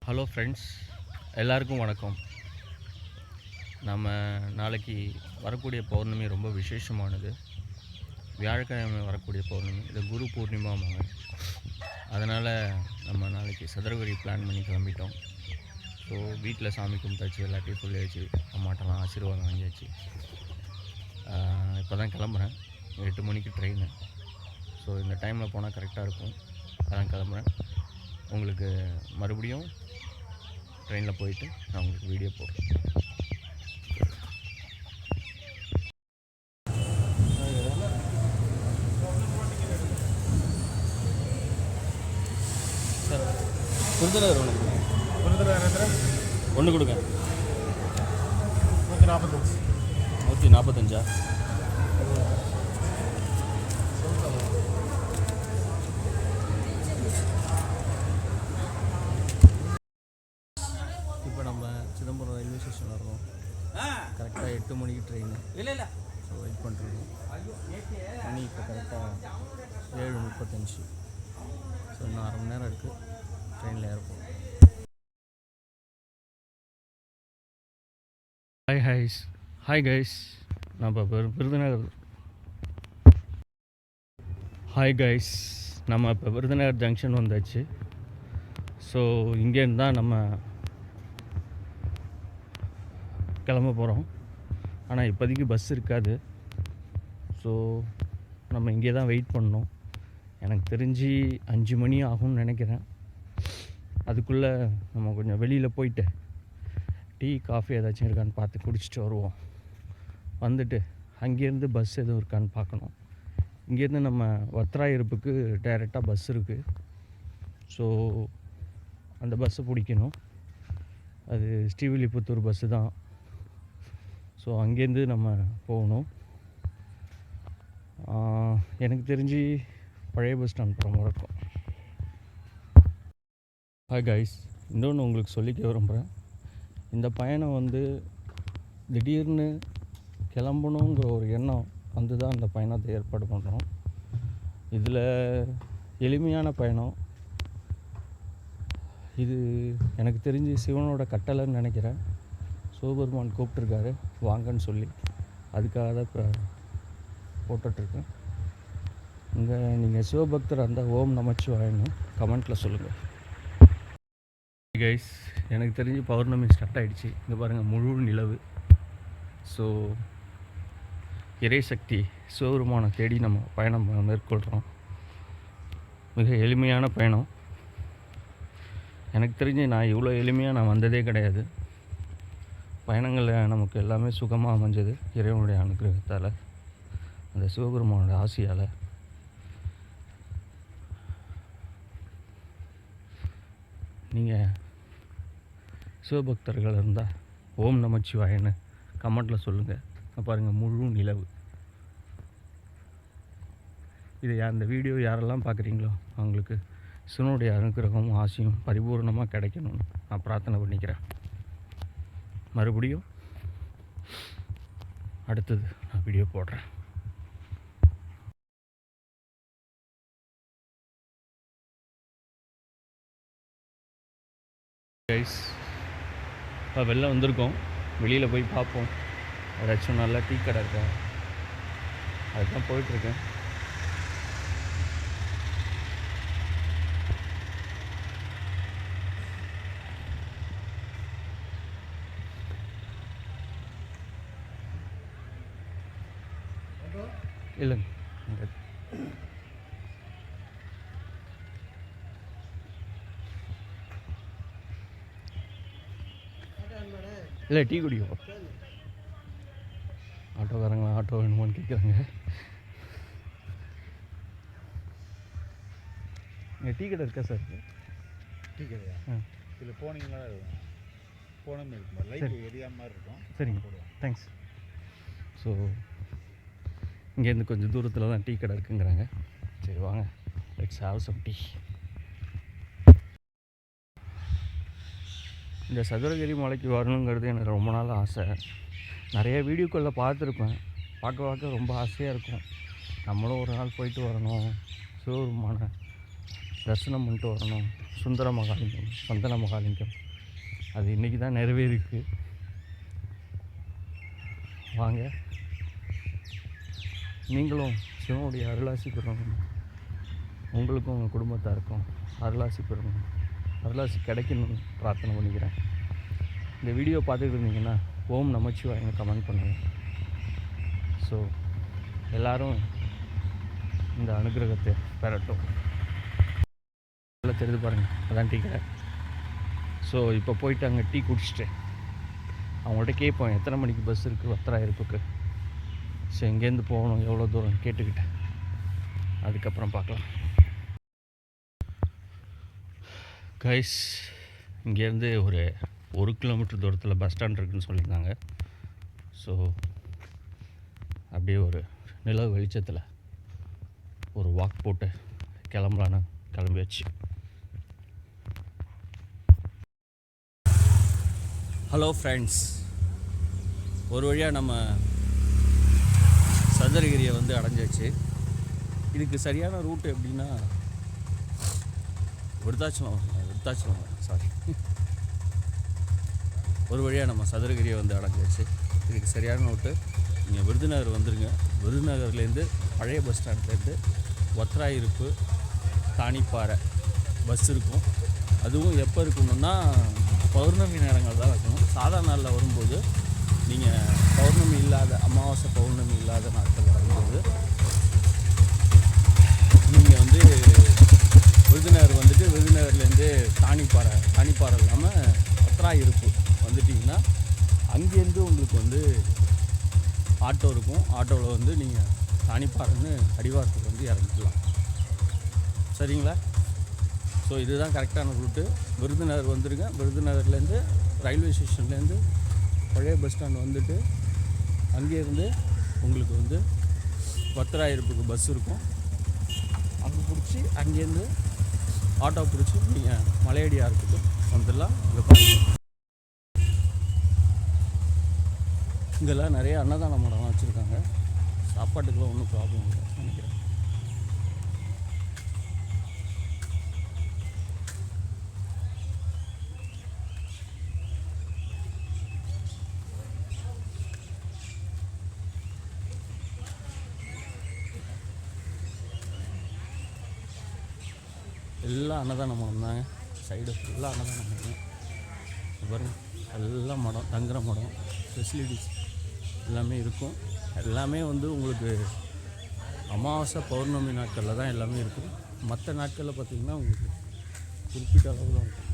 Hello friends, எல்லாருக்கும் வணக்கம். நம்ம நாளைக்கு வரக்கூடிய பௌர்ணமி ரொம்ப விசேஷமானது. வியாழக்கிழமை வரக்கூடிய பௌர்ணமி, இது குரு பூர்ணிமாவாங்க. அதனால் நம்ம நாளைக்கு சதுரகிரி பிளான் பண்ணி கிளம்பிட்டோம். ஸோ வீட்டில் சாமி கும்பிட்டாச்சு, எல்லாத்தையும் சொல்லியாச்சு, அம்மாட்டெல்லாம் ஆசீர்வாதம் வாங்கியாச்சு. இப்போ தான் கிளம்புறேன். 8 மணிக்கு ட்ரெயின். ஸோ இந்த டைமில் போனால் கரெக்டாக இருக்கும். அதான் கிளம்புறேன். உங்களுக்கு மறுபடியும் ட்ரெயினில் போயிட்டு நான் உங்களுக்கு வீடியோ போடுறேன். சார் குருதலர் ஒன்று கொடுங்க. 145. இப்போ நம்ம சிதம்பரம் ரயில்வே ஸ்டேஷன் வரோம். கரெக்டாக 8 மணிக்கு ட்ரெயின். ஸோ வெயிட் பண்ணிருக்கோம். மணி இப்போ கரெக்டாக 7:35. ஸோ இன்னும் 1/2 மணி நேரம் இருக்குது. ட்ரெயினில் ஏறப்போம். ஹாய் கைஸ், நான் இப்போ விருதுநகர். நம்ம இப்போ விருதுநகர் ஜங்ஷன் வந்தாச்சு. ஸோ இங்கேருந்து தான் நம்ம கிளம்ப போகிறோம். ஆனால் இப்போதைக்கு பஸ் இருக்காது. ஸோ நம்ம இங்கே தான் வெயிட் பண்ணோம். எனக்கு தெரிஞ்சு 5 மணி ஆகும்னு நினைக்கிறேன். அதுக்குள்ளே நம்ம கொஞ்சம் வெளியில் போயிட்டு டீ காஃபி ஏதாச்சும் இருக்கான்னு பார்த்து குடிச்சிட்டு வருவோம். வந்துட்டு அங்கேருந்து பஸ் எதுவும் இருக்கான்னு பார்க்கணும். இங்கேருந்து நம்ம வத்ராயிருப்புக்கு டைரெக்டாக பஸ் இருக்குது. ஸோ அந்த பஸ்ஸை பிடிக்கணும். அது ஸ்ரீவில்லிபுத்தூர் பஸ்ஸு தான். ஸோ அங்கேருந்து நம்ம போகணும். எனக்கு தெரிஞ்சு பழைய பஸ் ஸ்டாண்ட் போகிற மாதிரி இருக்கும். ஹாய் கைஸ், இன்னொன்று உங்களுக்கு சொல்லிக்க விரும்புகிறேன். இந்த பயணம் வந்து திடீர்னு கிளம்பணுங்கிற ஒரு எண்ணம் வந்து தான் அந்த பயணத்தை ஏற்பாடு பண்ணுறோம். இதில் எளிமையான பயணம் இது. எனக்கு தெரிஞ்சு சிவனோட கட்டளைன்னு நினைக்கிறேன். சிவபெருமான் கூப்பிட்ருக்காரு வாங்கன்னு சொல்லி. அதுக்காக தான் இப்போ போட்டுட்ருக்கேன். இங்கே நீங்கள் சிவபக்தராக இருந்தால் ஓம் நமச்சிவாயன்னு கமெண்ட்டில் சொல்லுங்கள். கைஸ், எனக்கு தெரிஞ்சு பௌர்ணமி ஸ்டார்ட் ஆகிடுச்சு. இங்கே பாருங்கள், முழு நிலவு. ஸோ இறைசக்தி சிவபெருமானை தேடி நம்ம பயணம் மேற்கொள்கிறோம். மிக எளிமையான பயணம். எனக்கு தெரிஞ்சு நான் இவ்வளோ எளிமையாக நான் வந்ததே கிடையாது. பயணங்களில் நமக்கு எல்லாமே சுகமாக அமைஞ்சது இறைவனுடைய அனுகிரகத்தால், அந்த சிவபெருமானோட ஆசையால். நீங்கள் சிவபக்தர்கள் இருந்தால் ஓம் நமச்சிவாயன்னு கமெண்ட்டில் சொல்லுங்கள். பாருங்கள், முழு நிலவு. இது அந்த வீடியோ யாரெல்லாம் பார்க்குறீங்களோ அவங்களுக்கு சிவனுடைய அனுகிரகமும் ஆசையும் பரிபூர்ணமாக கிடைக்கணும்னு நான் பிரார்த்தனை பண்ணிக்கிறேன். மறுபடியும் அடுத்தது நான் வீடியோ போடுறேன். கைஸ், இப்போ வெளில வந்திருக்கோம். வெளியில் போய் பார்ப்போம், ஏதாச்சும் நல்லா டீ கடை இருக்கா. அதுதான் போயிட்டுருக்கேன். இல்லைங்க, இல்லை டீ குடிக்கும். ஆட்டோக்காரங்களா ஆட்டோ வேணுமான்னு கேட்குறாங்க. இங்கே டீ கடை இருக்கா சார்? டீ கடையா? இதில் போனீங்கன்னா போனமே இருக்கும், லைட் ஏரியா மாதிரி இருக்கும். சரிங்க, தேங்க்ஸ். ஸோ இங்கேருந்து கொஞ்சம் தூரத்தில் தான் டீ கடை இருக்குங்கிறாங்க. சரி வாங்க, லெட்ஸ் ஹேவ் சம் டீ. இந்த சதுரகிரி மலைக்கு வரணுங்கிறது எனக்கு ரொம்ப நாள் ஆசை. நிறைய வீடியோக்களில் பார்த்துருப்பேன். பார்க்க ரொம்ப ஆசையாக இருக்கும். நம்மளும் ஒரு நாள் போயிட்டு வரணும், சிவபெருமான தரிசனம் பண்ணிட்டு வரணும். சுந்தர மகாலிங்கம், சந்தன மகாலிங்கம், அது இன்றைக்கி தான் நிறைவேறிருக்கு. வாங்க, நீங்களும் சிவனுடைய அருளாசி பெறணும். உங்களுக்கும் உங்கள் குடும்பத்தாருக்கும் அருளாசி பெறணும், அருளாசி கிடைக்கணும்னு பிரார்த்தனை பண்ணிக்கிறேன். இந்த வீடியோ பார்த்துக்கிட்டு இருந்தீங்கன்னா ஓம் நமச்சிவாயன்னு கமெண்ட் பண்ணுங்கள். ஸோ எல்லோரும் இந்த அனுகிரகத்தை பெறட்டும். எல்லாம் தெரிஞ்சு பாருங்கள், அதான் டீ கடை. ஸோ இப்போ போயிட்டு அங்கே டீ குடிச்சிட்டேன். அவங்கள்ட்ட கேட்போம் எத்தனை மணிக்கு பஸ் இருக்குது வத்திராயிருப்புக்கு. ஸோ இங்கேருந்து போகணும் எவ்வளோ தூரம் கேட்டுக்கிட்டேன். அதுக்கப்புறம் பார்க்கலாம். கைஸ், இங்கேருந்து ஒரு 1 கிலோமீட்டர் தூரத்தில் பஸ் ஸ்டாண்ட் இருக்குதுன்னு சொல்லியிருந்தாங்க. ஸோ அப்படியே ஒரு நிலவு வெளிச்சத்தில் ஒரு வாக் போட்டு கிளம்பலான்னு கிளம்பியாச்சு. ஹலோ ஃப்ரெண்ட்ஸ், ஒரு வழியாக நம்ம சதுரகிரியை அடைஞ்சாச்சு. இதுக்கு சரியான ரூட்டு எப்படின்னா விருத்தாச்சலம் சாரி, ஒரு வழியாக நம்ம சதுரகிரியை அடைஞ்சாச்சு. இதுக்கு சரியான ரூட்டு நீங்கள் விருதுநகர் வந்துடுங்க. விருதுநகர்லேருந்து பழைய பஸ் ஸ்டாண்ட்லேருந்து வத்திராயிருப்பு தானிப்பாறை பஸ் இருக்கும். அதுவும் எப்போ இருக்கணும்னா பௌர்ணமி நேரங்கள் தான் இருக்கணும். சாதாரண நாளில் வரும்போது நீங்கள் பௌர்ணமி இல்லாத, அமாவாசை பௌர்ணமி இல்லாத நாட்கள் வரும்போது நீங்கள் விருதுநகர் விருதுநகர்லேருந்து தானிப்பாறை இல்லாமல் வத்திராயிருப்பு வந்துட்டிங்கன்னா அங்கேருந்து உங்களுக்கு ஆட்டோ இருக்கும். ஆட்டோவில் நீங்கள் தானிப்பாறைன்னு அடிவாரத்துக்கு இறங்கிக்கலாம். சரிங்களா? ஸோ இதுதான் கரெக்டான ரூட்டு. விருதுநகர் வந்துடுங்க. விருதுநகர்லேருந்து ரயில்வே ஸ்டேஷன்லேருந்து பழைய பஸ் ஸ்டாண்ட் வந்துட்டு அங்கேருந்து உங்களுக்கு வத்திராயிருப்புக்கு பஸ் இருக்கும். அங்கே பிடிச்சி அங்கேருந்து ஆட்டோ பிடிச்சி நீங்கள் மலையடியாருக்கு வந்துடலாம். இங்கே பாருங்கள், இங்கெல்லாம் நிறைய அன்னதான மடம்லாம் வச்சுருக்காங்க. சாப்பாட்டுக்கெல்லாம் ஒன்றும் ப்ராப்ளம் இல்லை நினைக்கிறேன். எல்லாம் அன்னதான மடம் தாங்க. சைடு ஃபுல்லாக அன்னதான மடம். பாருங்கள், எல்லாம் மடம், தங்குற மடம், ஃபெசிலிட்டிஸ் எல்லாமே இருக்கும். எல்லாமே உங்களுக்கு அமாவாசை பௌர்ணமி நாட்களில் தான் எல்லாமே இருக்கும். மற்ற நாட்களில் பார்த்திங்கன்னா உங்களுக்கு குறிப்பிட்ட அளவு தான் இருக்கும்.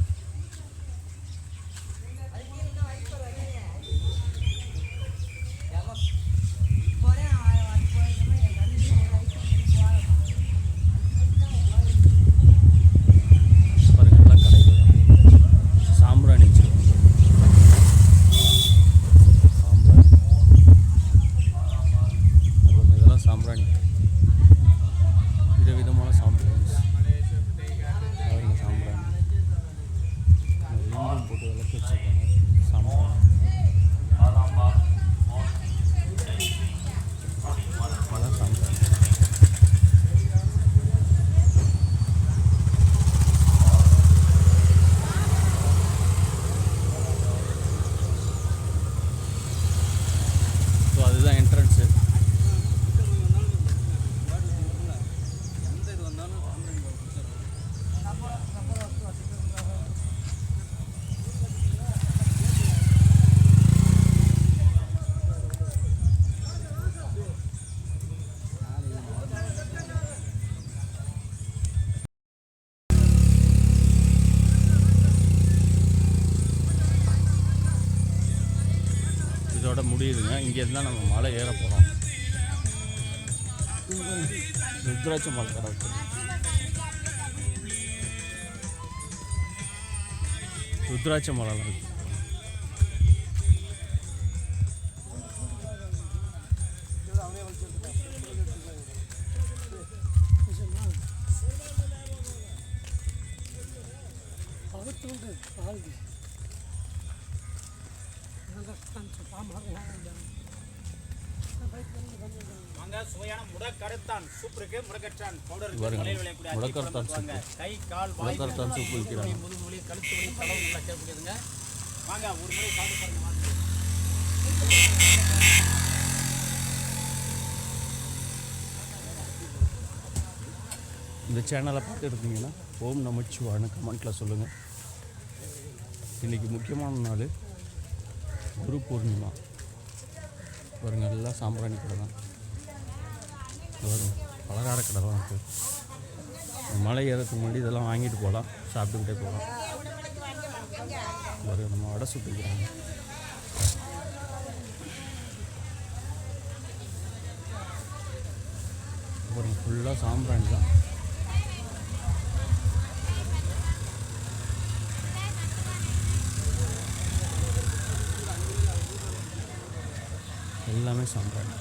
இதோட முடியுதுங்க. இங்கேருந்து தான் நம்ம மலை ஏற போகிறோம். ருத்ராட்ச மலை கடவுள், ருத்ராட்ச மலைலாம் இருக்குது. வாங்க சுவையான முடக்கரத்தான் சூப் இருக்கு. முடக்கரத்தான் பவுடர் பாருங்க, விலையில் விளையக்கூடிய முடக்கரத்தான் வாங்க. கை கால் வாய் முடக்கரத்தான் சூப் விற்கிறாங்க. முதுகு வலி கழுத்து வலி தலை வலி எல்லாம் கேட்கக்கூடியதுங்க. வாங்க ஒரு முறை சாப்பிட்டு பாருங்க. வாங்க. இந்த சேனலை பார்த்து இருந்தீங்கன்னா ஓம் நமச்சிவாய்னு கமெண்ட்டில் சொல்லுங்கள். இன்றைக்கி முக்கியமான நாள், குரு பூர்ணிமா. பாருங்க, எல்லாம் சாம்பிராணி கடை தான். வரும் பலகார கடை தான் இருக்குது. மலை ஏறதுக்கு முன்னாடி இதெல்லாம் வாங்கிட்டு போகலாம், சாப்பிட்டுக்கிட்டே போகலாம். பாருங்க, நம்ம வடை சுட்டுக்கிறாங்க. பாருங்க, ஃபுல்லாக சாம்பிராணி தான். எல்லாமே சாம்பிராணி.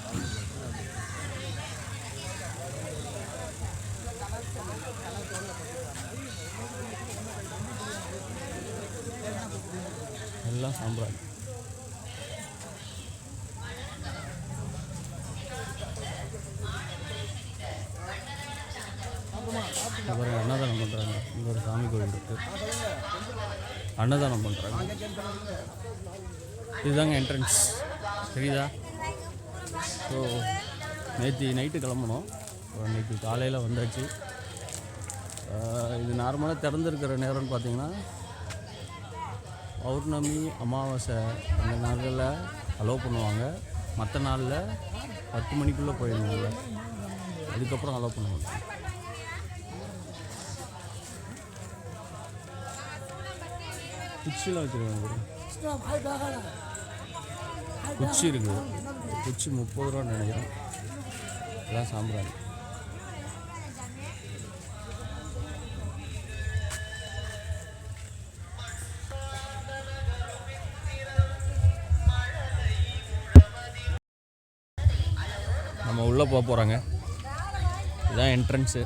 எல்லாம் சாம்பிராணி. அப்புறம் அன்னதானம் பண்ணுறாங்க. இங்கே ஒரு சாமி கோவில் இருக்குது, அன்னதானம் பண்ணுறாங்க. இதுதாங்க என்ட்ரன்ஸ், தெரியுதா? ஸோ நேற்று நைட்டு கிளம்பணும், இன்றைக்கி காலையில் வந்தாச்சு. இது நார்மலாக திறந்துருக்கிற நேரம்னு பார்த்தீங்கன்னா பௌர்ணமி அமாவாசை அந்த நாளில் அலோவ் பண்ணுவாங்க. மற்ற நாளில் 10 மணிக்குள்ளே போயிடுவாங்க, அதுக்கப்புறம் அலோவ் பண்ணுவாங்க. குச்சிலாம் வச்சுருக்காங்க. குச்சி இருக்குது, குச்சி 30 ரூபான்னு நினைக்கிறேன். எல்லாம் சாம்பிராணி. நம்ம உள்ளே போக போகிறாங்க. இதுதான் என்ட்ரன்ஸு.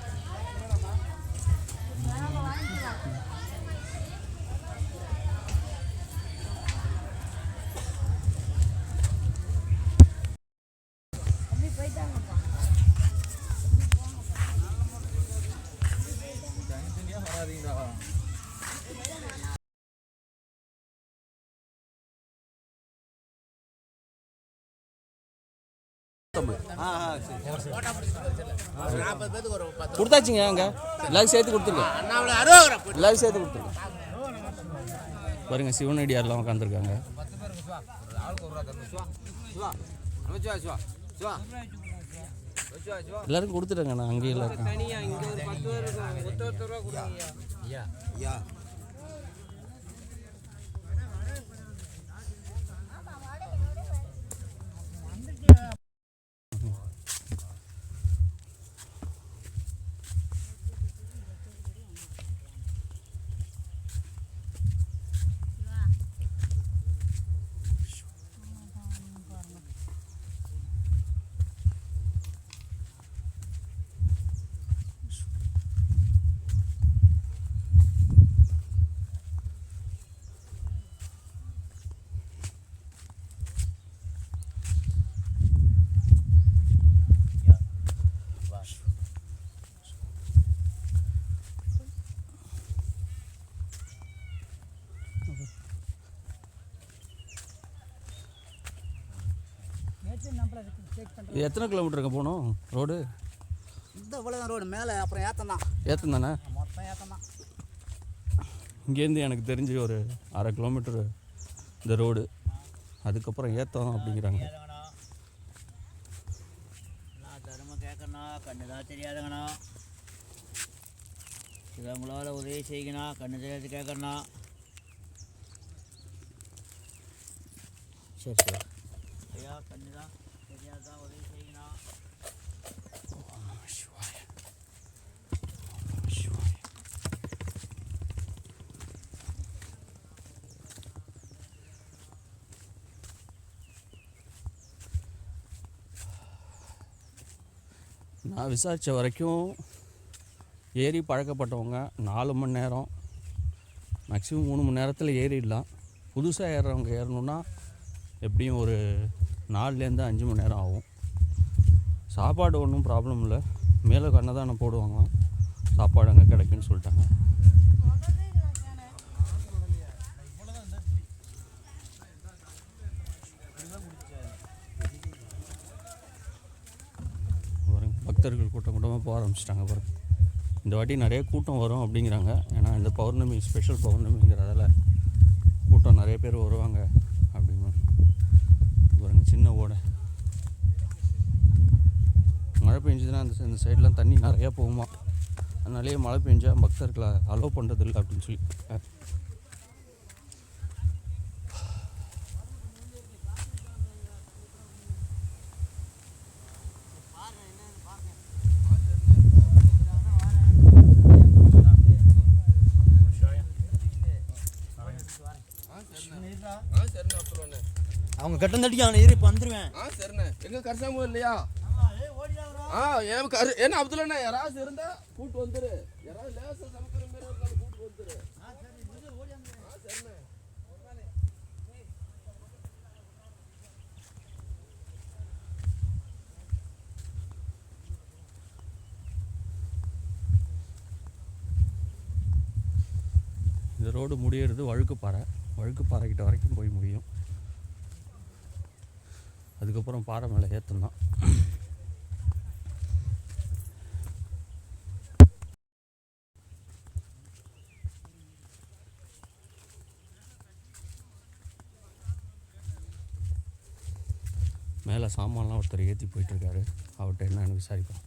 கொடுத்தாச்சுங்க, அங்கே எல்லாரும் சேர்த்து கொடுத்துருங்க, எல்லாரும் சேர்த்து கொடுத்துருங்க. பாருங்க, சிவனடியார்லாம் உட்காந்துருக்காங்க. எல்லாரும் கொடுத்துட்டாங்க, நான் அங்கேயே எல்லாம் இருக்கேன். இது எத்தனை கிலோமீட்டருங்க போகணும் ரோடு? இந்த இவ்வளோதான் ரோடு, மேலே அப்புறம் ஏத்தம் தான். ஏத்தம் தானே? மொத்தம் ஏத்தம் தான். இங்கேருந்து எனக்கு தெரிஞ்சு ஒரு 1/2 கிலோமீட்டரு இந்த ரோடு, அதுக்கப்புறம் ஏத்தம் அப்படிங்கிறாங்க. தர்மம் கேட்கணும், கண்ணு தான் தெரியாதுங்கண்ணா. இதை உங்களால் உதவி செய்யணும், கண்ணு தெரியாது கேட்கணும். சரி சரி ஐயா, கண்ணு தான் தெரியாதான் உதவி செய்யணும். நான் விசாரித்த வரைக்கும் ஏறி பழக்கப்பட்டவங்க 4 மணி நேரம் மேக்ஸிமம் 3 மணி நேரத்தில் ஏறிடலாம். புதுசாக ஏறுறவங்க ஏறணுன்னா எப்படியும் ஒரு 4லேருந்து 5 மணி நேரம் ஆகும். சாப்பாடு ஒன்றும் ப்ராப்ளம் இல்லை, மேலே அன்னதானம் போடுவாங்களாம், சாப்பாடு அங்கே கிடைக்குன்னு சொல்லிட்டாங்க. பக்தர்கள் கூட்டம் கூட்டமாக போக ஆரம்பிச்சிட்டாங்க பாருங்க. இந்த வாட்டி நிறைய கூட்டம் வரும் அப்படிங்கிறாங்க. ஏன்னா இந்த பௌர்ணமி ஸ்பெஷல் பௌர்ணமிங்கிறதால கூட்டம் நிறைய பேர் வருவாங்க அப்படின்னு பாருங்க. சின்ன ஓடை, மழை பெஞ்சதுன்னா அந்த சைட்லாம் தண்ணி நிறையா போகுமா, அதனாலேயே மழை பெஞ்சால் பக்தர்களை அலோவ் பண்ணுறதில்லை அப்படின்னு சொல்லி. அவங்க கட்டம் தட்டிக்கு அவனை ஏறி இப்போ வந்துடுவேன். சரிண்ணே. எங்க கரசாம இல்லையா? என்ன அப்துல்லண்ணா யாராவது இருந்தா கூட்டு வந்துரு. யாராவது லேசா சமைக்கிற மாதிரி இருந்தாலும் கூட்டு வந்துரு. சரிண்ணே. இந்த ரோடு முடியறது வழுக்குப்பாறைக்கிட்ட வரைக்கும் போய் முடியும். அதுக்கப்புறம் பாறை மேலே ஏற்றணும். மேலே சாமான்லாம் ஒருத்தர் ஏற்றி போயிட்டுருக்காரு, அவர்கிட்ட என்னன்னு விசாரிப்போம்.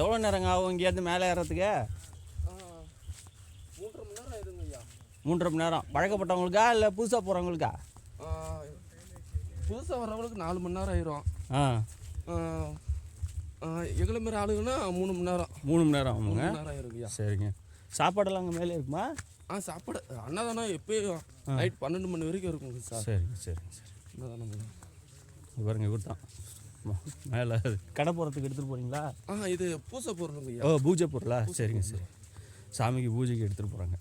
எவ்வளோ நேரங்க ஆகும் இங்கேருந்து மேலே ஏறத்துக்கு? 3.5 மணி நேரம் ஆயிருங்க ஐயா. 3.5 மணி நேரம். பழக்கப்பட்டவங்களுக்கா இல்லை புதுசாக போகிறவங்களுக்கா? புதுசாக வர்றவங்களுக்கு 4 மணி நேரம் ஆயிரும். ஆ, எங்களை மாரி ஆளுங்கன்னா 3 மணி நேரம். 3 மணி நேரம் ஆகுங்க. 3 மணி நேரம் ஆயிருங்கய்யா. சரிங்க. சாப்பாடெல்லாம் அங்கே மேலே இருக்குமா? சாப்பாடு அன்னதானம் எப்பயும் நைட் 12 மணி வரைக்கும் இருக்குங்க சார். சரிங்க சரிங்க சரி. அன்னதானம் பாருங்க, இவர் தான் மேலே கடை போகிறதுக்கு எடுத்துகிட்டு போகிறீங்களா? இது பூசை பொருளுங்க ஐயா. ஓ, பூஜை பொருளா? சரிங்க சரி. சாமிக்கு பூஜைக்கு எடுத்துகிட்டு போகிறாங்க.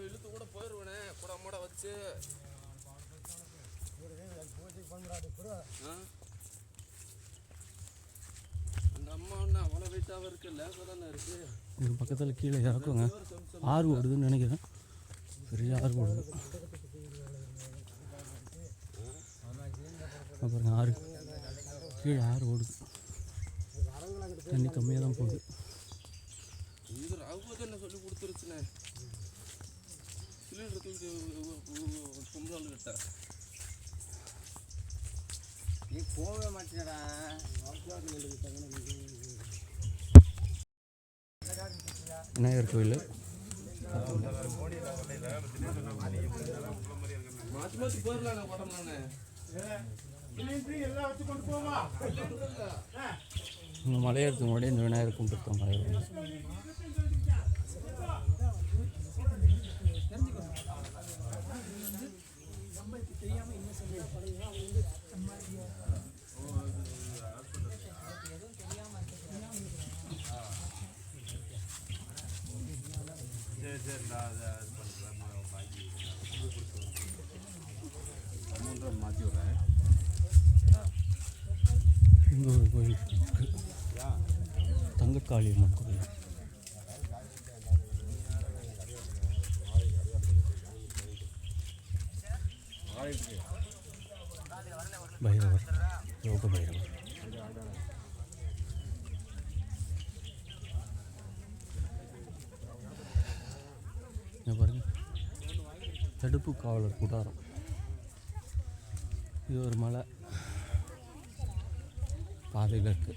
இழுத்து கூட போயிடுவேனே கூட மூட வச்சு. அந்த அம்மா ஒன்று அவ்வளோ வெயிட்டாக இருக்கு, லேசாக தானே இருக்கு. இது பக்கத்தில் கீழே இறக்குங்க, ஆறு ஓடுதுன்னு நினைக்கிறேன். பெரிய ஆறு ஓடுது பாருங்க. ஆறு கீழே ஆறு ஓடுது, தண்ணி கம்மியாக தான் போகுது. இது ராகுவது என்ன சொல்லி கொடுத்துருச்சுண்ணே, சிலிண்டர் தூக்கி பொம்பளாள் கிட்ட. நீ போகவே மாட்டேடா. விநாயகர் கோயில் மாற்றி மாற்றி போயிடலாண்ணே உடம்புலாண்ணே. இங்கே மலையேறதுக்கு முன்னாடி இந்த விநாயகர் கும்பிட்டுருக்கோம். மலையேற இங்கே ஒரு கோயில் இருக்குது, தங்கக்காளி அம்மன் கோயில். பைரவர், யோக பைரவர். இங்கே பாருங்க, தடுப்பு காவலர் கூடாரம். இது ஒரு மலை பாதையில் இருக்கு.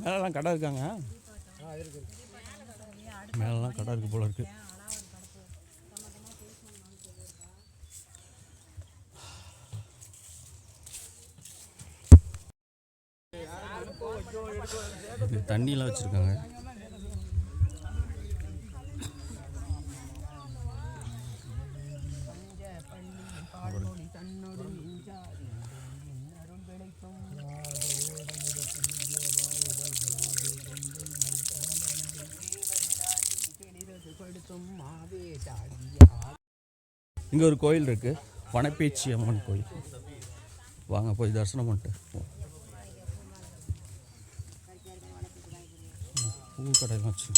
மேலெல்லாம் கடை இருக்காங்க. மேலெல்லாம் கடை இருக்குது போல இருக்குது. இது தண்ணியெலாம் வச்சுருக்காங்க. இங்கே ஒரு கோயில் இருக்குது, வனப்பேச்சி அம்மன் கோயில். வாங்க போய் தரிசனம் பண்ணிட்டு போவோம். பூ கடையெல்லாம் வச்சு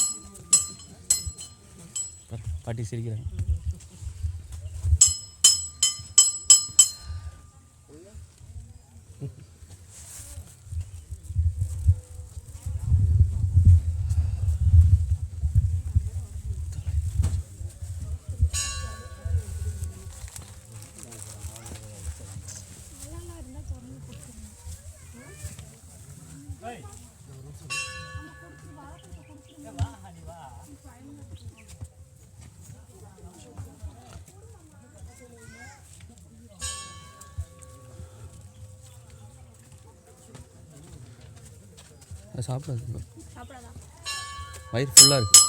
பாட்டி சிரிக்கிறாங்க. சாப்பிடாது, வயிறு ஃபுல்லாக இருக்கு.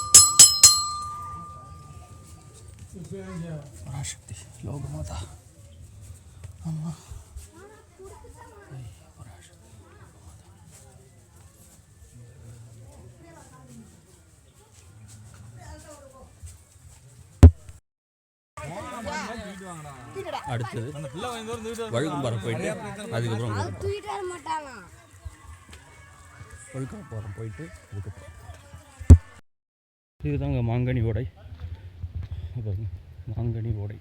பராசக்தி லோகமாதா அம்மா. அடுத்தது வழுக்கும்பாறை போயிட்டு அதுக்கப்புறம் வழுக்கும்பாறை போயிட்டு அதுக்கப்புறம் இதுதாங்க மாங்கனி ஓடை. பாருங்க, மாங்கனி ஓடை.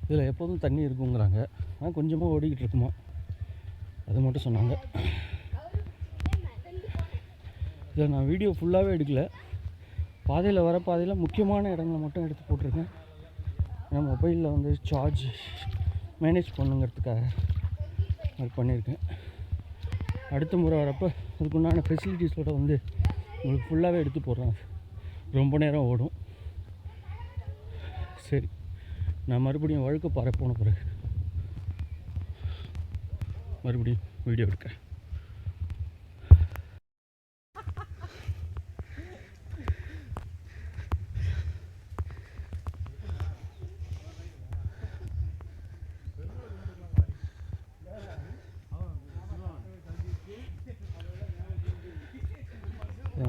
இதில் எப்போதும் தண்ணி இருக்குங்கிறாங்க, ஆனால் கொஞ்சமாக ஓடிக்கிட்டு இருக்குமா, அது மட்டும் சொன்னாங்க. இதில் நான் வீடியோ ஃபுல்லாகவே எடுக்கலை, பாதையில் வர பாதையில் முக்கியமான இடங்களை மட்டும் எடுத்து போட்டிருக்கேன். ஏன்னா மொபைலில் வந்து சார்ஜ் மேனேஜ் பண்ணுங்கிறதுக்காக அது பண்ணியிருக்கேன். அடுத்த முறை வரப்போ அதுக்குண்டான ஃபெசிலிட்டிஸோடு வந்து உங்களுக்கு ஃபுல்லாகவே எடுத்து போடுறேன். ரொம்ப நேரம் ஓடும். சரி, நான் மறுபடியும் வழுக்கும்பாறை போன பிறகு மறுபடியும் வீடியோ எடுக்கிறேன்.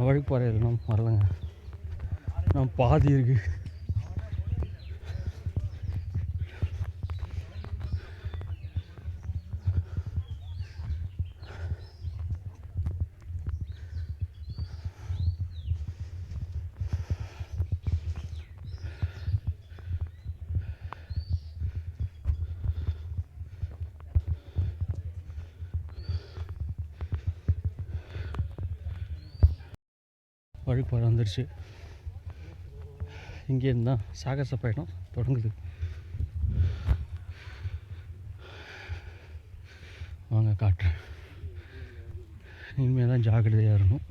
வழுக்கும்பாறை எல்லாம் வரலைங்க, நான் பாதி இருக்கு. வழுக்கும்பாறை வந்துடுச்சு. இங்கேருந்து தான் சாகச பயணம் தொடங்குது. வாங்க காட்டுறேன். இனிமேல் தான் ஜாக்கிரதையாக இருக்கணும்.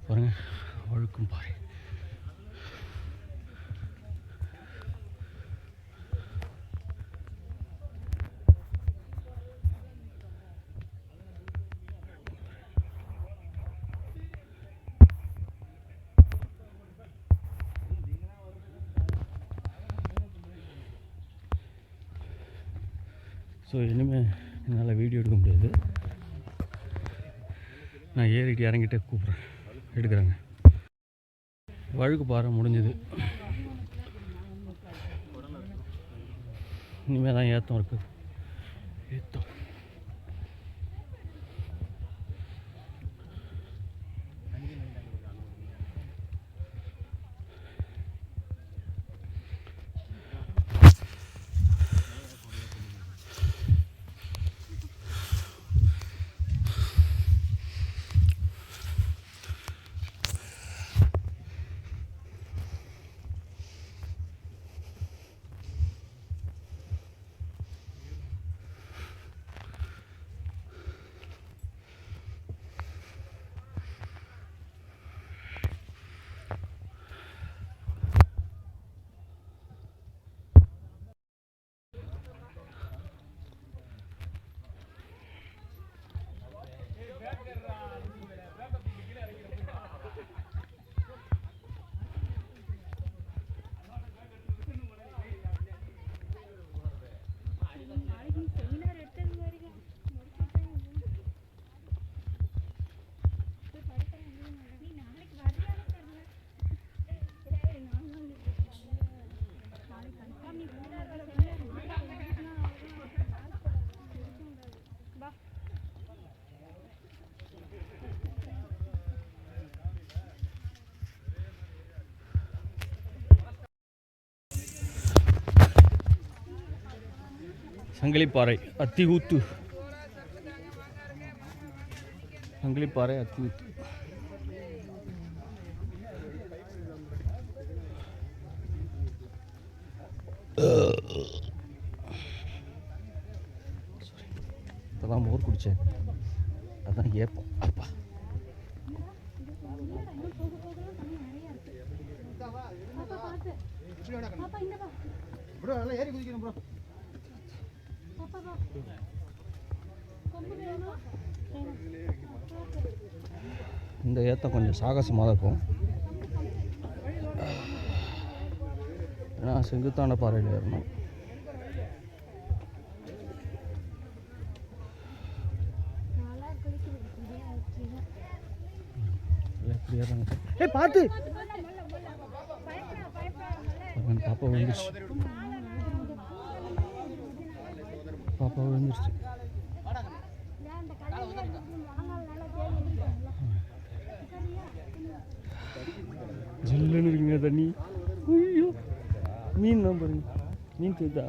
பாருங்க, வழுக்கும்பாறை. ஸோ இனிமேல் என்னால் வீடியோ எடுக்க முடியாது, நான் ஏறிட்டு இறங்கிட்டே கூப்பிட்றேன், எடுக்கிறேங்க. வழுக்கும்பாறை முடிஞ்சது. இனிமேல் தான் ஏற்றம் இருக்குது. ஏற்றம் சங்கிலிப்பாறை அத்தி ஊத்து. சங்கிலிப்பாறை அத்தி ஊத்து. இப்போதான் மோர் குடித்தேன், அதான் ஏப்பம். அப்பா ப்ரோ நல்லா ஏறி குதிக்கணும் ப்ரோ. இந்த ஏத்தம் கொஞ்சம் சாகசமாக இருக்கும். ஏன்னா செங்குத்தான பாறையில் ஏறணும். பார்த்து பாப்பா விழுந்துருச்சு. பாப்பா விழுந்துருச்சு. ஜில்லுன்னு இருக்குங்க தண்ணி. ஐயோ மீன் தான் பாருங்க, மீன் தூத்தா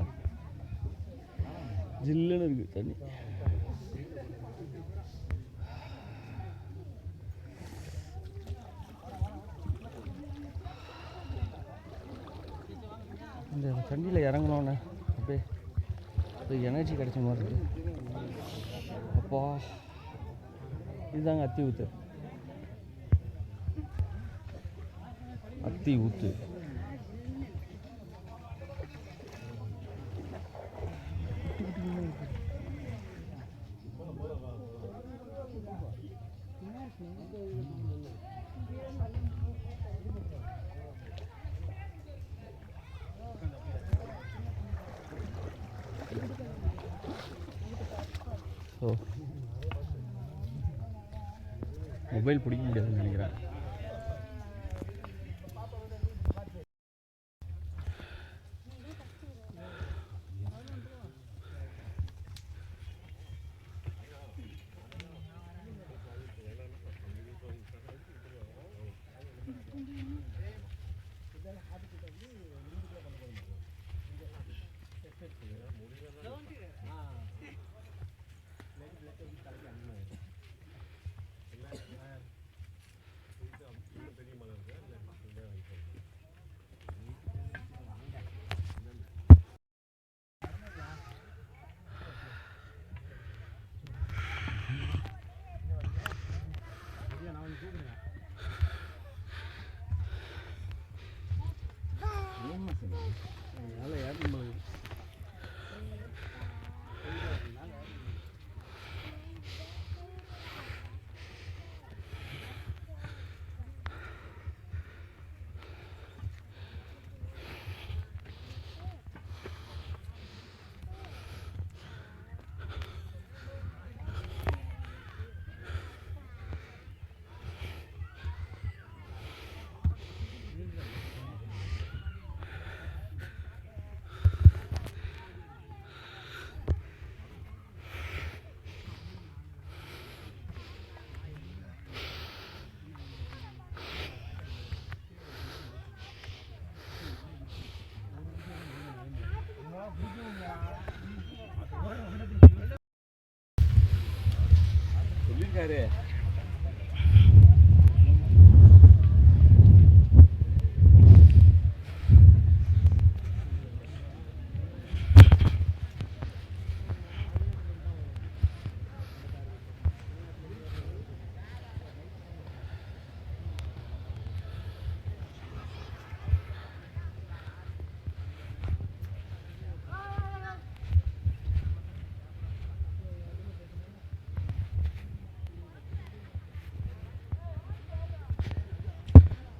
ஜில்லுன்னு இருக்கு தண்ணி. இந்த தண்ணியில் இறங்கினோன்னே அப்படியே எனர்ஜி கிடைச்ச மாதிரி இருக்குது. அப்பா இதுதாங்க அத்தி ஊத்து. அத்தி ஊத்து. ஸோ மொபைல் பிடிக்க முடியாதுன்னு நினைக்கிறேன். சொல்லிருக்காரு.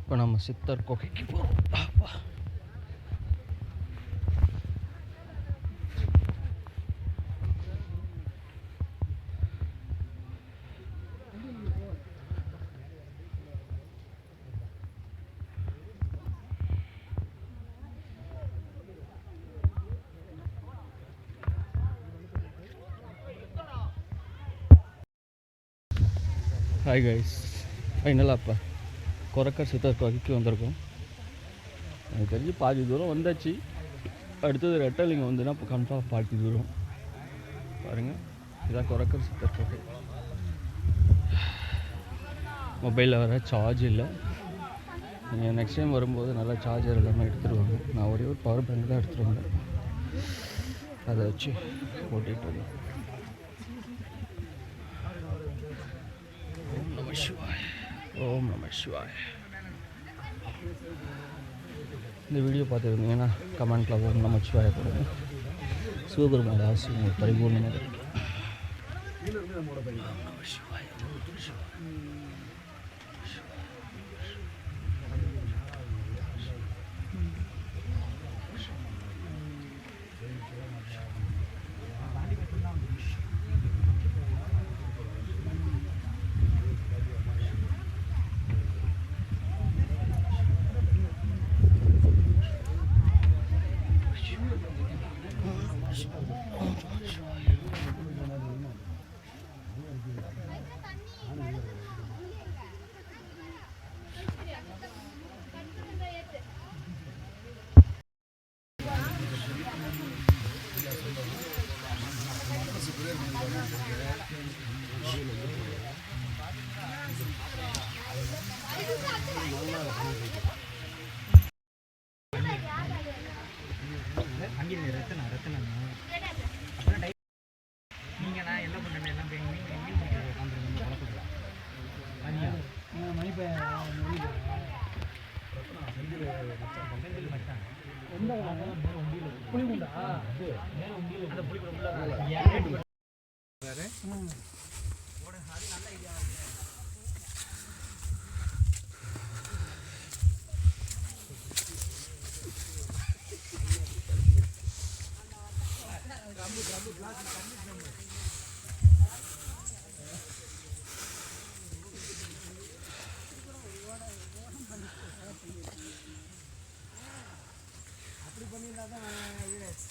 இப்போ நம்ம சித்தர் குகைக்கு போகிறோம். அப்பா ஹாய் கைஸ், ஃபைனலாக அப்போ கொரக்கர் சித்தர் குகைக்கு வந்திருக்கோம். எனக்கு தெரிஞ்சு பாதி தூரம் வந்தாச்சு. அடுத்தது ரெட்டலிங்கம் வந்துன்னா இப்போ கன்ஃபார்ம் பாதி தூரம். பாருங்கள், இதான் குரக்கர் சித்தர் கோட்டை. மொபைலில் வர சார்ஜ் இல்லை. நீங்கள் நெக்ஸ்ட் டைம் வரும்போது நல்லா சார்ஜர் எல்லாமே எடுத்துகிட்டு நான் ஒரே ஒரு பவர் பேங்க் தான் எடுத்துகிட்டு வந்தேன். அதை வச்சு ஓட்டிகிட்டு வந்தேன். ஓம் நம சிவாய, ஓம் நம சிவாய. இந்த வீடியோ பார்த்துருந்தீங்கன்னா கமெண்ட்டில் ஓம் நம சிவாய போடுங்க. சிவபெருமான் ஆசி உங்களுக்கு பரிபூர்ணமாக இருக்கும்.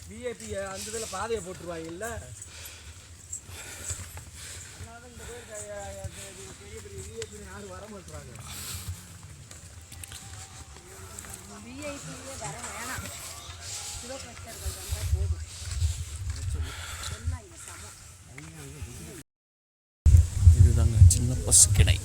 விஐபி அந்த இதில் பாதையை போட்டுருவாங்க இல்லை பெரிய பெரிய விஐபி யாரும் வர மாட்டுறாங்க. விஐபியே வர வேணாம், சிவபக்தர்கள் வந்தால் போதும். இதுதாங்க சின்ன பசு கிடை.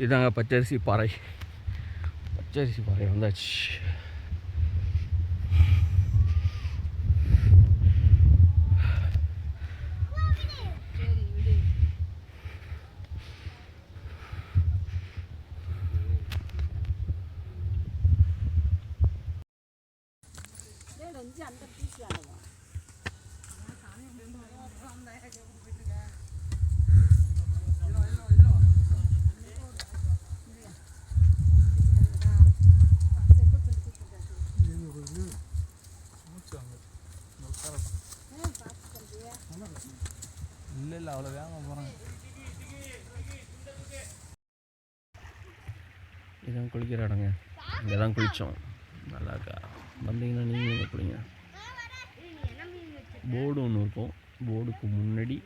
இதாங்க பச்சரிசி பாறை. பச்சரிசி பாறை வந்தாச்சு. அந்த பீஸ் ஆனவா இல்லை அவ்வளோ வேகமாக போகிறாங்க. இதான் குளிக்கிற இடங்க. இங்கே தான் குளித்தோம். நல்லா இருக்கா? வந்தீங்கன்னா நீங்களும் இங்கே குளிங்க. போர்டு ஒன்று இருக்கும். போர்டுக்கு முன்னாடி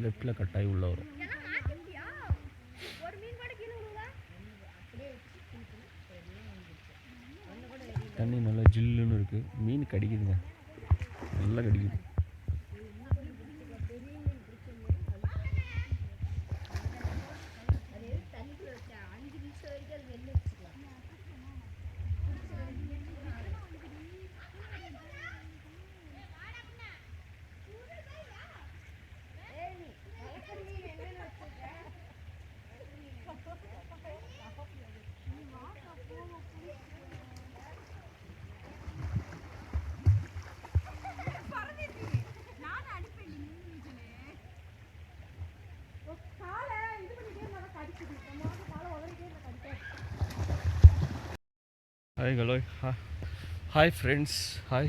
லெஃப்டில் கட்டாயி உள்ளே வரும். தண்ணி நல்லா ஜில்லுன்னு இருக்குது. மீன் கடிக்குதுங்க, நல்லா கடிக்குது. Hi hello hi friends hi.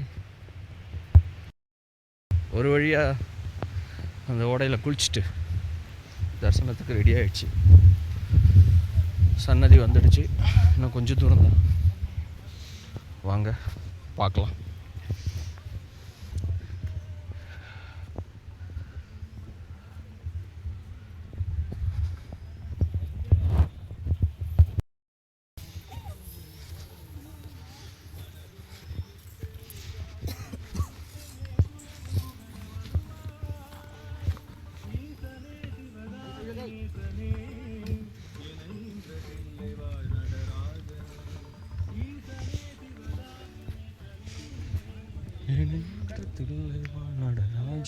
ஒரு வழியாக அந்த ஓடையில் குளிச்சுட்டு தரிசனத்துக்கு ரெடி ஆகிடுச்சு. சன்னதி வந்துடுச்சு, இன்னும் கொஞ்சம் தூரம் தான். வாங்க பார்க்கலாம். நடராஜன்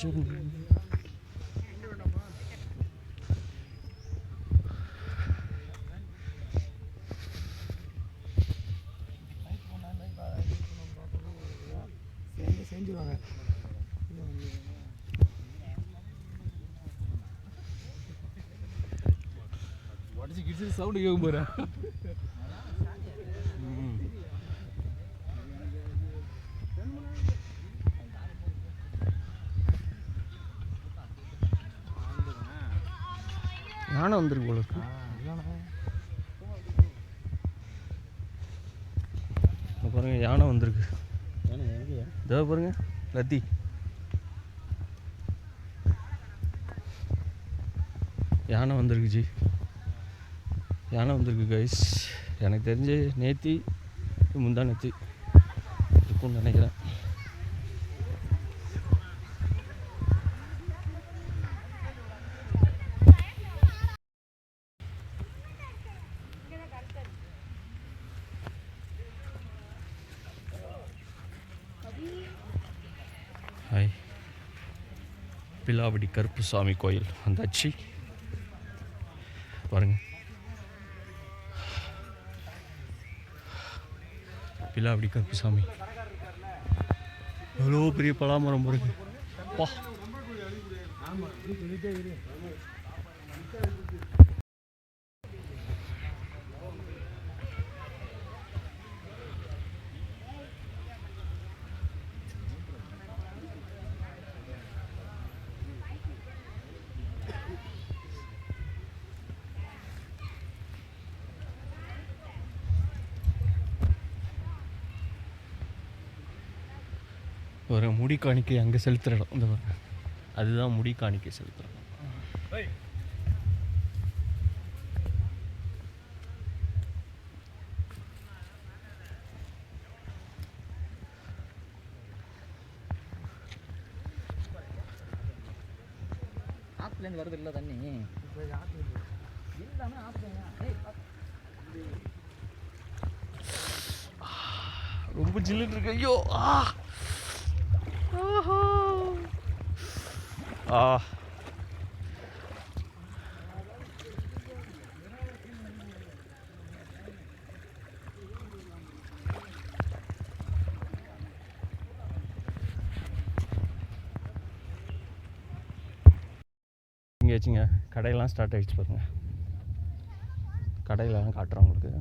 செஞ்சுருவாங்க. உடச்சி கிடிச்சு சவுண்டு கேட்கும் போகிறேன். யானை வந்துருக்கு போல இருக்கு. பாருங்க யானை வந்திருக்கு. இதோ பாருங்க லத்தி. யானை வந்திருக்கு ஜி, யானை வந்திருக்கு கைஸ். எனக்கு தெரிஞ்சு நேத்தி முந்தா நேத்தி இருக்கும்னு நினைக்கிறேன். ஹாய், பிலாவடி கருப்புசாமி கோயில் வந்தாச்சு பாருங்க. பிலாவடி கருப்புசாமி எவ்வளோ பெரிய பலாமரம் பாருங்க. பா ஒரு முடி காணிக்கை அங்கே செலுத்துகிற இடம் இந்த பாருங்க, அதுதான் முடி காணிக்கை செலுத்துகிற இடம். ஆற்றுலேருந்து வருது இல்லை தண்ணி எல்லாமே ரொம்ப ஜில்லுன்னு இருக்கு. ஐயோ இங்கே வச்சுங்க கடையெல்லாம் ஸ்டார்ட் ஆகிடுச்சு பாருங்க. கடையிலலாம் காட்டுறேன் உங்களுக்கு.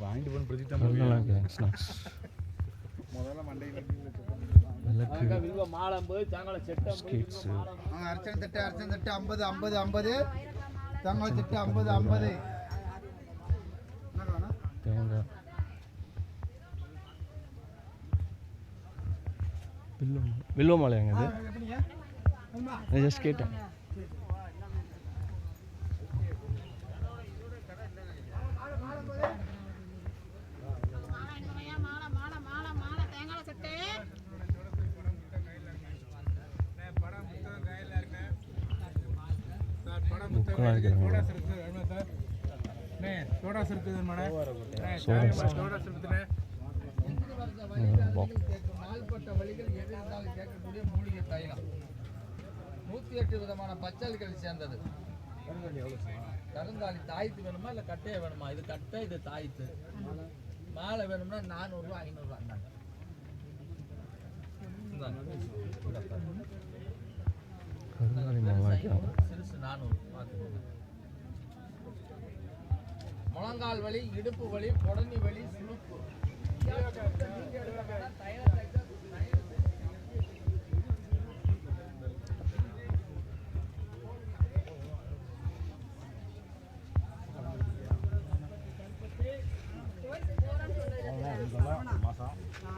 வாங்கிட்டு போன பிரதீப் நல்லா இருக்கு ஸ்நாக்ஸ். முதல்ல மண்டையில் விளக்கு, மாலம்பு தேங்காய் செட்டு ஸ்கீட்ஸு, அர்ச்சனை தட்டு 50 50 50 தேங்காய் தட்டு 50 50. தேங்காய், வில்வ மாலையாங்க இது? நான் ஜஸ்ட் கேட்டேன். புக்கெல்லாம் இருக்கிறாங்க. சோடா நாள்பட்ட வழிகள் எது இருந்தாலும் கேட்கக்கூடிய மூலிகை தைலம். 108 விதமான பச்சல்கள் சேர்ந்தது. கருங்காலி தாய்த்து வேணுமா இல்லை கட்டையை வேணுமா? இது கட்டை, இது தாய்த்து. மாலை வேணும்னா 400 ரூபா 500 ரூபா. சிறுசு 400. முழங்கால் வலி, இடுப்பு வலி, கொடனி வலி, சுளுக்கு.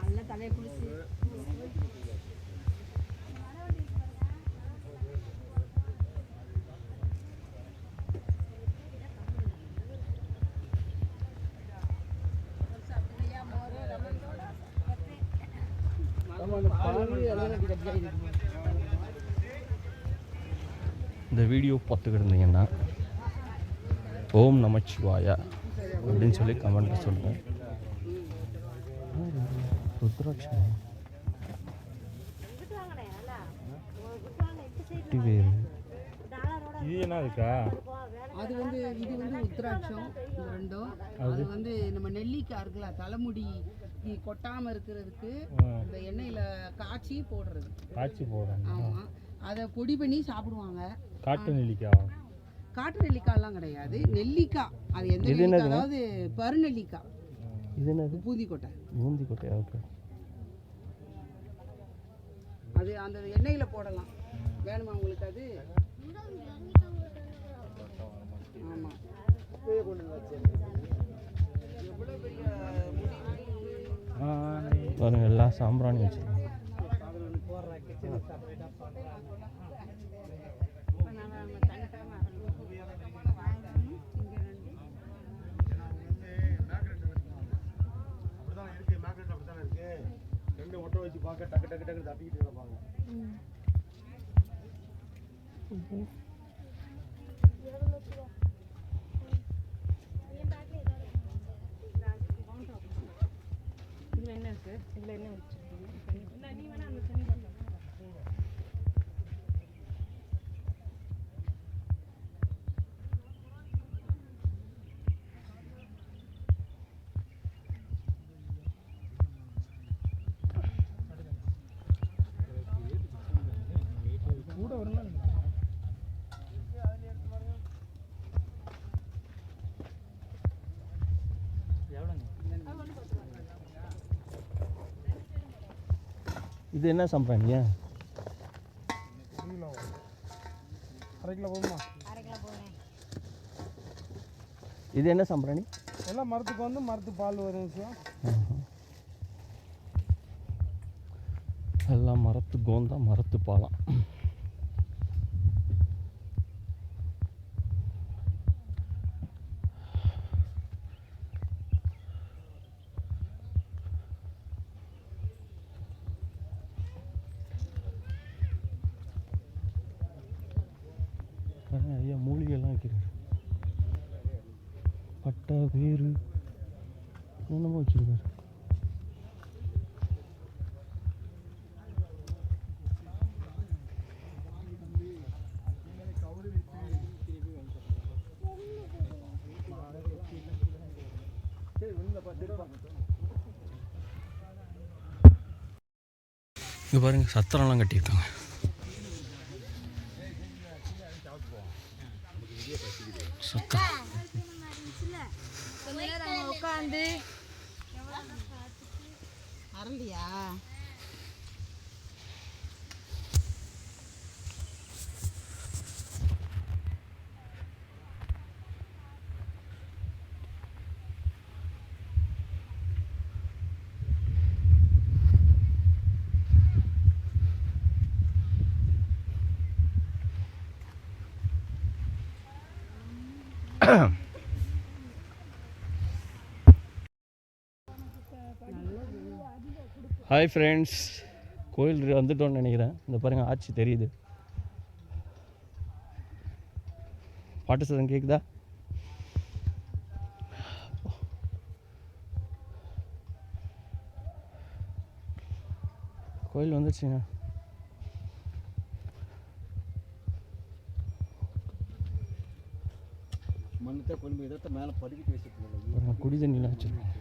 நல்லா தலையை குளிச்சு இந்த வீடியோ பார்த்துக்கிட்டு இருந்தீங்கன்னா ஓம் நமச்சிவாயா அப்படின்னு சொல்லி கமெண்ட்டில் சொல்லுங்கள். ருத்ராட்சம் இது என்ன இருக்கா? அது வந்து இது வந்து உத்திராட்சம். இது ரெண்டும் அது வந்து நம்ம நெல்லிக்காய் இருக்குல்ல, தலைமுடி கொட்டாம இருக்கிறதுக்கு இந்த எண்ணெயில காய்ச்சி போடுறது. காய்ச்சி போடுறோம். ஆமா, அதை பொடி பண்ணி சாப்பிடுவாங்க. காட்டு நெல்லிக்காய்? காட்டு நெல்லிக்காய்லாம் கிடையாது, நெல்லிக்காய். அது எந்த நெல்லிக்காய்? அதாவது பருநெல்லிக்காய். இது என்னது? பூந்திக்கொட்டை. பூந்திக்கொட்டையா? ஓகே. அது அந்த எண்ணெயில போடலாம். வேணுமா உங்களுக்கு? அது ஆமா. பாருங்க, எல்லாம் சாம்பிராணி வச்சுருக்கோம். பார்க்க டக்கு டக்கு டக்கு தப்பிக்கிட்டு இருப்பாங்க. என்ன இருக்கு? இதில் என்ன வச்சுருக்கீங்க? நீ வேணா அந்த தண்ணி கூட வரலாம். இது என்ன சாம்பிராணியா? அரை கிலோ போதுமா? இது என்ன சாம்பிராணி? எல்லாம் மரத்துக்கு வந்து மரத்து பால் வரும் விஷயம். எல்லாம் மரத்து கோந்தா, மரத்து பாலாம். ஐயா மூலிகைலாம் வைக்கிறாரு. பட்டை, வேறு என்னமோ வச்சுருக்காரு. இங்கே பாருங்க, சத்திரம்லாம் கட்டியிருக்காங்க. சத்திரம் உட்காந்து அரளியா? ஹாய் ஃப்ரெண்ட்ஸ், கோயில் வந்துட்டோன்னு நினைக்கிறேன். இந்த பாருங்கள், ஆட்சி தெரியுது. பாட்டு சத்தம் கேட்குதா? கோயில் வந்துருச்சுங்க. மண்ணத்தை கொண்டு போய் இடத்த மேலே படிக்கிட்டு வச்சுருக்கோம். பாருங்க, குடி தண்ணிலாம் வச்சுருக்கோம்.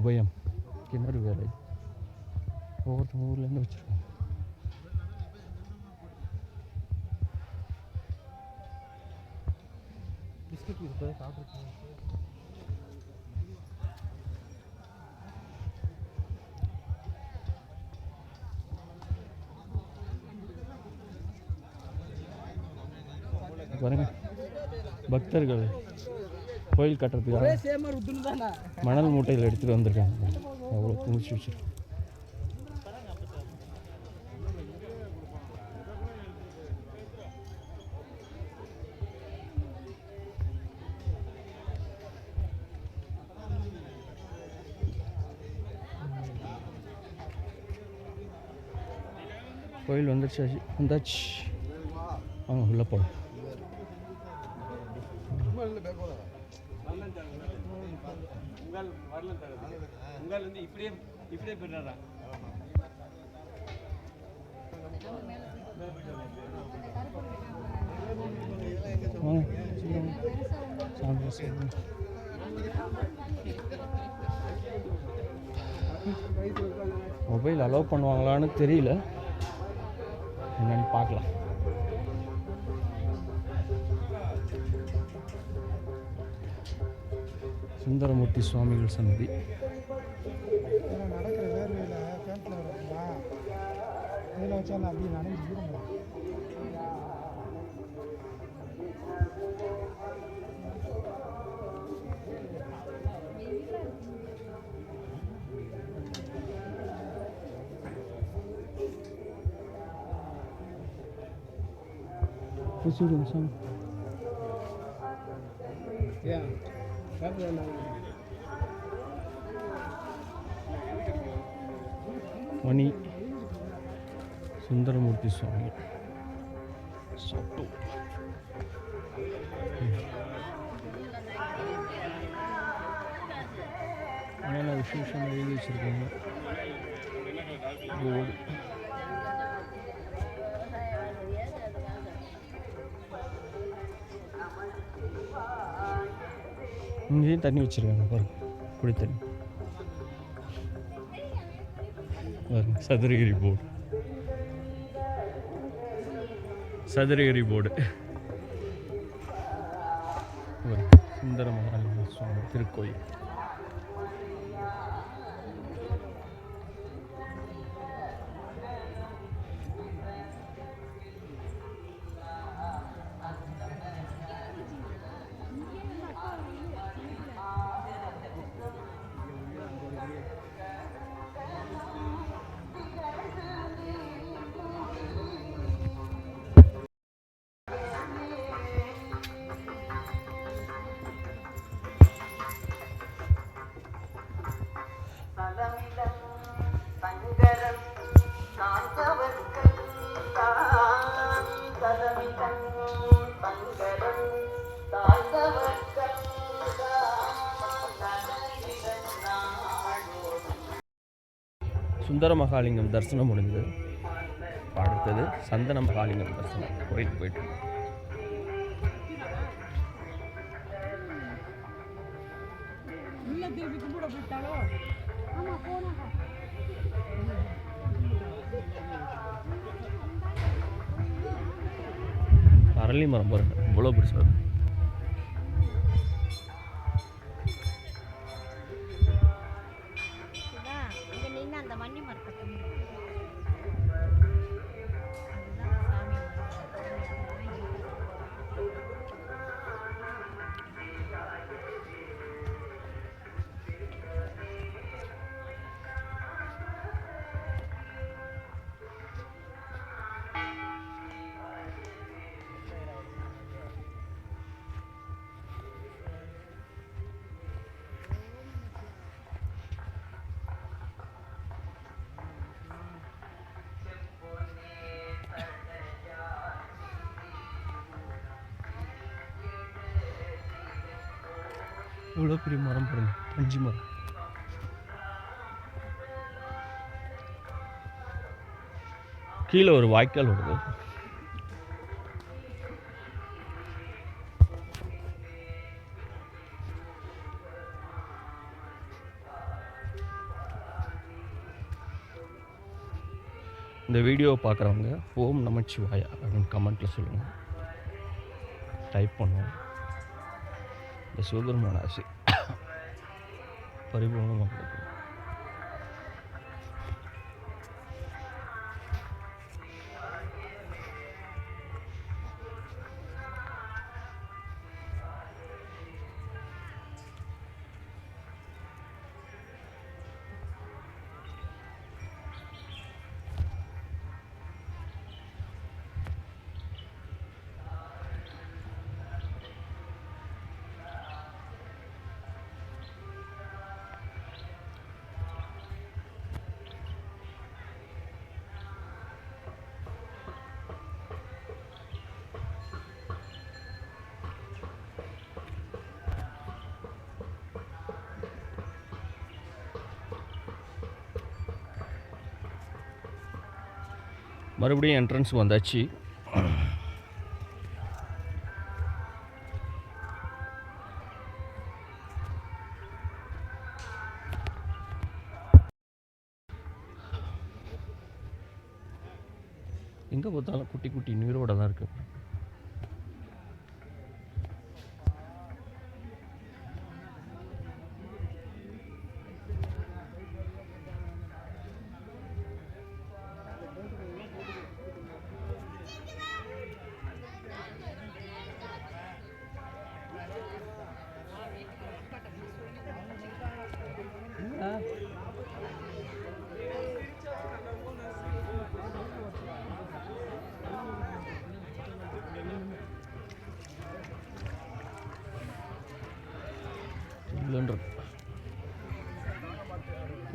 உபயம் கிணறு வேலை ஒவ்வொருத்தவங்க ஊர்லேருந்து வச்சுருக்கோம். பிஸ்கட் இப்போ சாப்பிட்டு பாருங்க, பக்தர்கள் கோயில் கட்டுறதுக்காக மணல் மூட்டையில் எடுத்துகிட்டு வந்திருக்காங்க. அவ்வளோ குமிச்சு வச்சிருக்கோம். கோயில் வந்தாச்சு. வாங்க உள்ளே போகலாம். உங்கள் வந்து இப்படியே போயிடுறா. மொபைல் அலோவ் பண்ணுவாங்களான்னு தெரியல, என்னன்னு பார்க்கலாம். சுந்தரமூர்த்தி சுவாமிகள் சன்னதி. நடக்கிற வேர்வையில் பேண்ட்டில் வருங்களா, இதில் வச்சாலும் அப்படியே நனைஞ்சிருங்களா. சாமி மணி சுந்தரமூர்த்தி சுவாமி சொட்டு. என்னென்ன விசேஷம் எழுதி வச்சுருக்காங்க. போர்டு இங்கேயும் தண்ணி வச்சுருக்காங்க பாருங்க, குடி தண்ணி பாருங்க. Sathuragiri board, Sathuragiri board. சுந்தர மகாலிங்க சுவாமி திருக்கோயில். சுந்தர மகாலிங்கம் தரிசனம் முடிஞ்சது. அடுத்தது சந்தன மகாலிங்கம் தரிசனம். கோயிலுக்கு போயிட்டு அரளி மரம் பாருங்க, இவ்வளோ பெருசாக இருக்கு. இவ்வளோ பெரிய மரம் பாருங்க, 5 மரம். கீழே ஒரு வாய்க்கால் வருது. இந்த வீடியோவை பார்க்குறவங்க ஓம் நமச்சிவாயா அப்படின்னு கமெண்ட்டில் சொல்லுங்கள். டைப் பண்ணுவோம். இந்த சிவபெருமான ஆசி பரிபூர்ணமாக கிடைக்கும். மறுபடியும் என்ட்ரன்ஸ் வந்தாச்சு. எங்கே பார்த்தாலும் குட்டி குட்டி நீரோட தான் இருக்குது.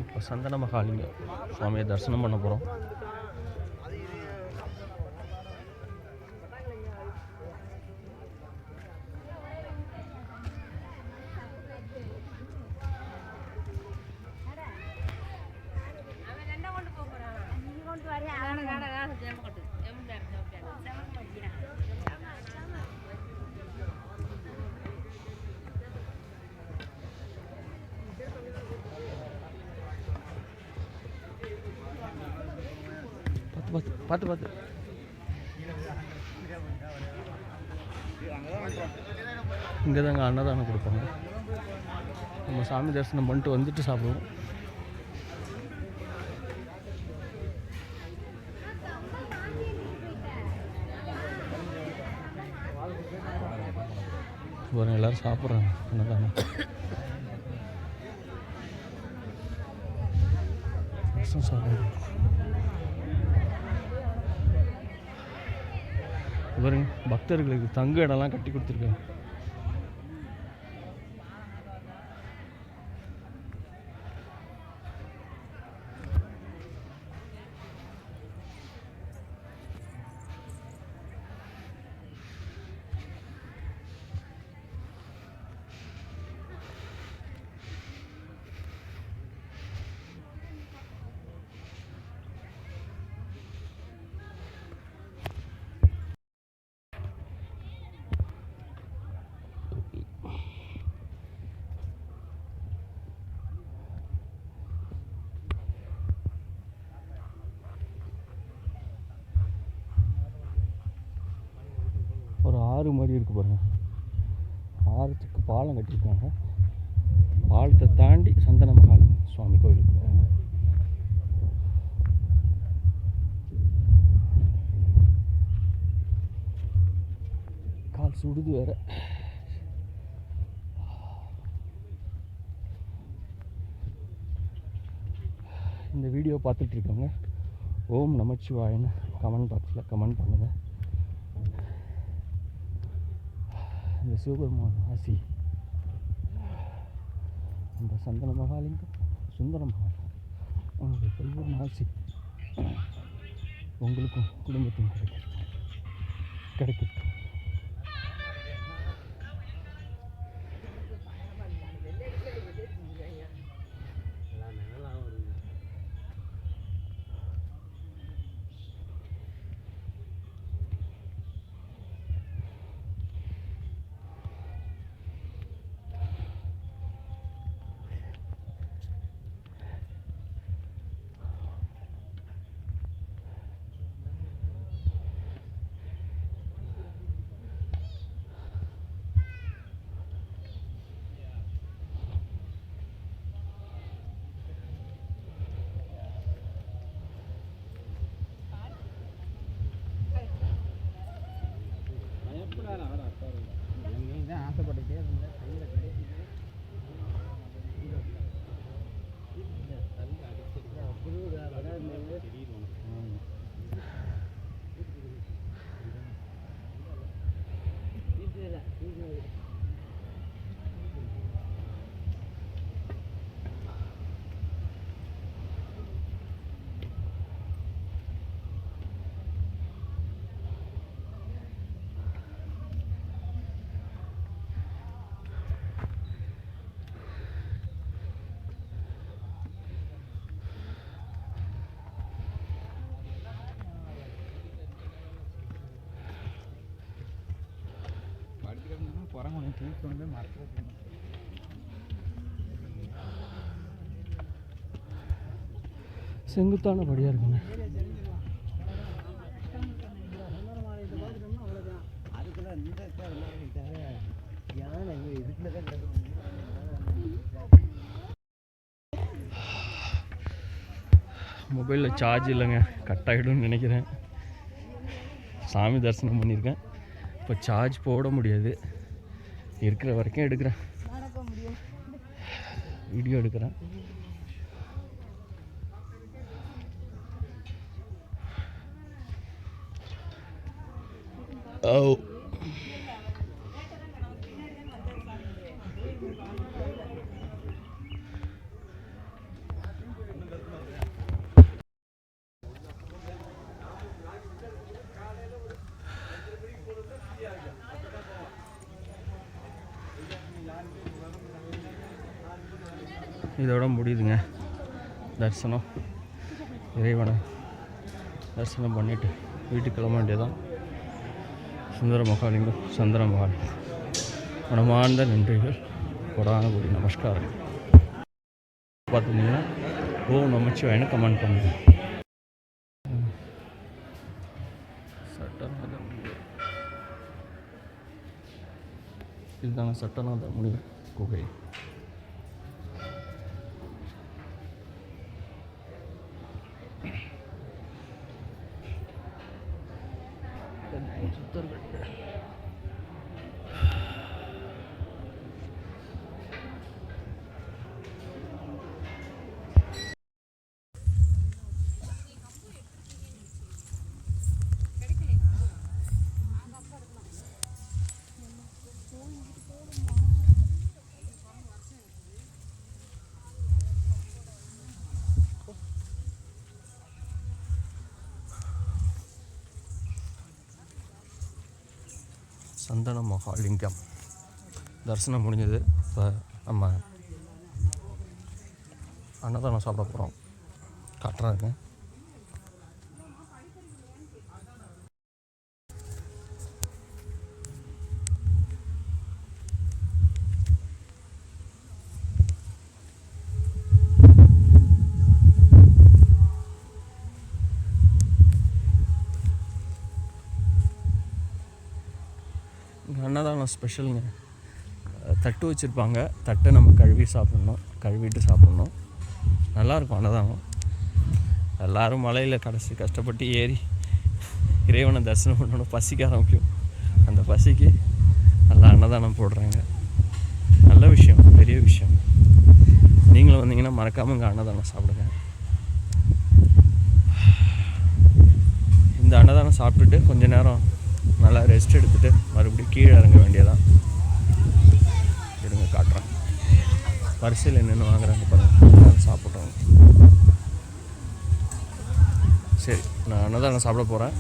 இப்போ சந்தன மகாலிங்க சுவாமியை தரிசனம் பண்ண போகிறோம். பார்த்து பார்த்து இங்கே தாங்க அன்னதானம் கொடுப்பாங்க. நம்ம சாமி தரிசனம் பண்ணிட்டு வந்துட்டு சாப்பிடுவோம். பாருங்க எல்லோரும் சாப்பிட்றாங்க அன்னதானம். சாப்பிடுவோம். பாருங்க பக்தர்களுக்கு தங்க இடம்லாம் கட்டி கொடுத்துருக்காங்க. ஒரு ஆறு மாதிரி இருக்குது பாருங்க. ஆறுத்துக்கு பாலம் கட்டியிருக்காங்க. பாலத்தை தாண்டி சந்தன மகால் சுவாமி கோயிலுக்கு கால் சுடுது வேற. இந்த வீடியோ பார்த்துட்டு இருக்கவங்க ஓம் நமச்சிவாயன்னு கமெண்ட் பாக்ஸில் கமெண்ட் பண்ணுங்கள். இந்த சிவபெருமான் ஆசி, அந்த சந்தன மகாலிங்கம், சுந்தர மகால், உங்களுடைய பரிபூர்ண ஆசி உங்களுக்கும் குடும்பத்துக்கும் கிடைக்கட்டும். நீங்கள் தான் ஆசைப்பட்டுட்டே இருந்தேன் கையில் கிடைக்குது போகிறாங்க தூக்கி வந்து மறக்க செங்குத்தான படியாக இருக்குங்க. மொபைலில் சார்ஜ் இல்லைங்க, கட் ஆகிடும்னு நினைக்கிறேன். சாமி தரிசனம் பண்ணியிருக்கேன், இப்போ சார்ஜ் போட முடியாது. இருக்கிற வரைக்கும் எடுக்கிறேன், வீடியோ எடுக்கிறேன். ஓ இதோட முடியுதுங்க தரிசனம். இறைவனை தரிசனம் பண்ணிவிட்டு வீட்டுக்கு கிளம்ப வேண்டியதான். சுந்தர மகாலிங்கம், சந்திர மகாலிங்கம், மனமார்ந்த நன்றிகள், கொடான கூடி நமஸ்காரம். பார்த்தீங்கன்னா ஓம் நமச்சிவாயன்னு கமெண்ட் பண்ணுங்க. சட்டநாத இதுதாங்க சட்டநாத முனிவர் குகை. சந்தன மகாலிங்கம் தரிசனம் முடிஞ்சது. இப்போ நம்ம அன்னதானம் சாப்பிட போகிறோம், காட்டுறாங்க. அன்னதானம் ஸ்பெஷலுங்க. தட்டு வச்சுருப்பாங்க, தட்டை நம்ம கழுவிட்டு சாப்பிட்ணும். நல்லாயிருக்கும் அன்னதானம். எல்லோரும் மலையில் கடைசி கஷ்டப்பட்டு ஏறி இறைவனை தரிசனம் பண்ணணும், பசிக்க ஆரம்பிக்கும். அந்த பசிக்கு நல்லா அன்னதானம் போடுறாங்க. நல்ல விஷயம், பெரிய விஷயம். நீங்களும் வந்தீங்கன்னா மறக்காமல் இங்கே அன்னதானம் சாப்பிடுங்க. இந்த அன்னதானம் சாப்பிட்டுட்டு கொஞ்ச நேரம் நல்லா ரெஸ்ட் எடுத்துகிட்டு மறுபடியும் கீழே இறங்க வேண்டியதான். இருங்க காட்டுறேன். வரிசையில் என்னென்னு வாங்குறாங்க பாருங்கள், சாப்பிட்றோங்க. சரி, நான் அன்னதானம் சாப்பிட போகிறேன்.